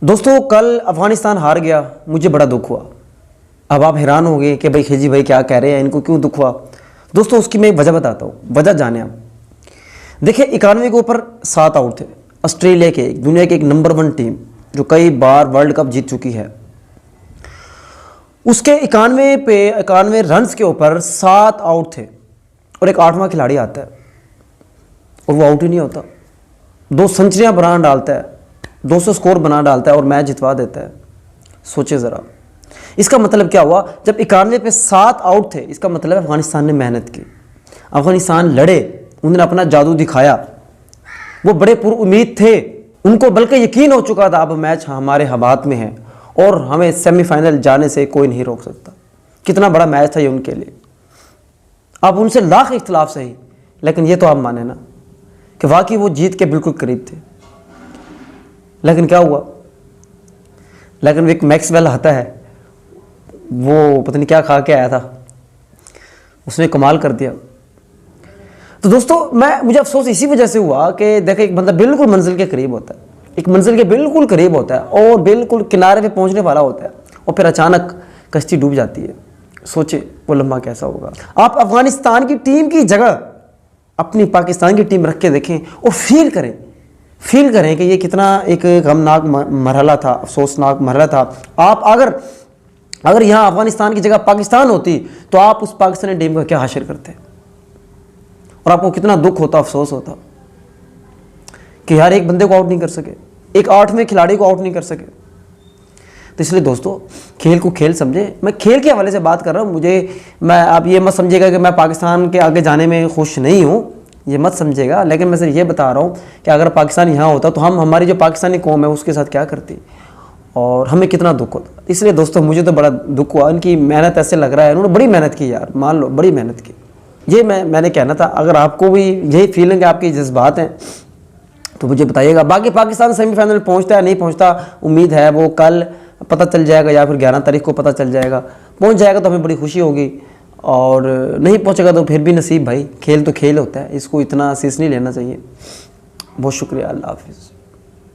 दोस्तों कल अफगानिस्तान हार गया, मुझे बड़ा दुख हुआ। अब आप हैरान हो गए कि भाई खिलजी भाई क्या कह रहे हैं, इनको क्यों दुख हुआ। दोस्तों उसकी मैं वजह बताता हूँ, वजह जाने आप। देखिए 91 के ऊपर 7 आउट थे। ऑस्ट्रेलिया के, दुनिया की एक नंबर 1 टीम जो कई बार वर्ल्ड कप जीत चुकी है, उसके 91 रन्स के ऊपर 7 आउट थे और एक 8वां खिलाड़ी आता है और वो आउट ही नहीं होता। 2 सेंचुरियां बना डालता है, 200 स्कोर बना डालता है और मैच जितवा देता है। सोचे ज़रा, इसका मतलब क्या हुआ। जब 91 पे 7 आउट थे, इसका मतलब अफगानिस्तान ने मेहनत की, अफगानिस्तान लड़े, उन्होंने अपना जादू दिखाया। वो बड़े पुरुउम्मीद थे, उनको बल्कि यकीन हो चुका था अब मैच हमारे हाथ में है और हमें सेमीफाइनल जाने से कोई नहीं रोक सकता। कितना बड़ा मैच था ये उनके लिए। अब उनसे लाख इख्तलाफ सही, लेकिन ये तो आप माने ना कि वाकई वो जीत के बिल्कुल करीब थे। लेकिन क्या हुआ, लेकिन एक मैक्सवेल आता है, वो पता नहीं क्या खा के आया था, उसने कमाल कर दिया। तो दोस्तों मुझे अफसोस इसी वजह से हुआ कि देखो एक बंदा बिल्कुल मंजिल के करीब होता है, एक मंजिल के बिल्कुल करीब होता है और बिल्कुल किनारे पे पहुंचने वाला होता है और फिर अचानक कश्ती डूब जाती है। सोचे वो लम्हा कैसा होगा। आप अफगानिस्तान की टीम की जगह अपनी पाकिस्तान की टीम रख के देखें और फील करें कि ये कितना एक गमनाक मरहला था, अफसोसनाक मरहला था। आप अगर यहाँ अफगानिस्तान की जगह पाकिस्तान होती तो आप उस पाकिस्तानी टीम का क्या हासिल करते और आपको कितना दुख होता, अफसोस होता कि यार एक बंदे को आउट नहीं कर सके, एक 8वें खिलाड़ी को आउट नहीं कर सके। तो इसलिए दोस्तों खेल को खेल समझे। मैं खेल के हवाले से बात कर रहा हूँ। आप ये मत समझिएगा कि मैं पाकिस्तान के आगे जाने में खुश नहीं हूँ, ये मत समझिएगा। लेकिन मैं सिर्फ ये बता रहा हूँ कि अगर पाकिस्तान यहाँ होता तो हमारी जो पाकिस्तानी कौम है उसके साथ क्या करती और हमें कितना दुख होता। इसलिए दोस्तों मुझे तो बड़ा दुख हुआ। इनकी मेहनत ऐसे लग रहा है, उन्होंने बड़ी मेहनत की यार, मान लो बड़ी मेहनत की। ये मैंने कहना था। अगर आपको भी यही फीलिंग है, आपके जज्बात हैं, तो मुझे बताइएगा। बाकी पाकिस्तान सेमीफाइनल पहुंचता है नहीं पहुंचता, उम्मीद है वो कल पता चल जाएगा या फिर 11 तारीख को पता चल जाएगा। पहुंच जाएगा तो हमें बड़ी खुशी होगी और नहीं पहुंचेगा तो फिर भी नसीब भाई। खेल तो खेल होता है, इसको इतना सीरियस नहीं लेना चाहिए। बहुत शुक्रिया, अल्लाह हाफिज़।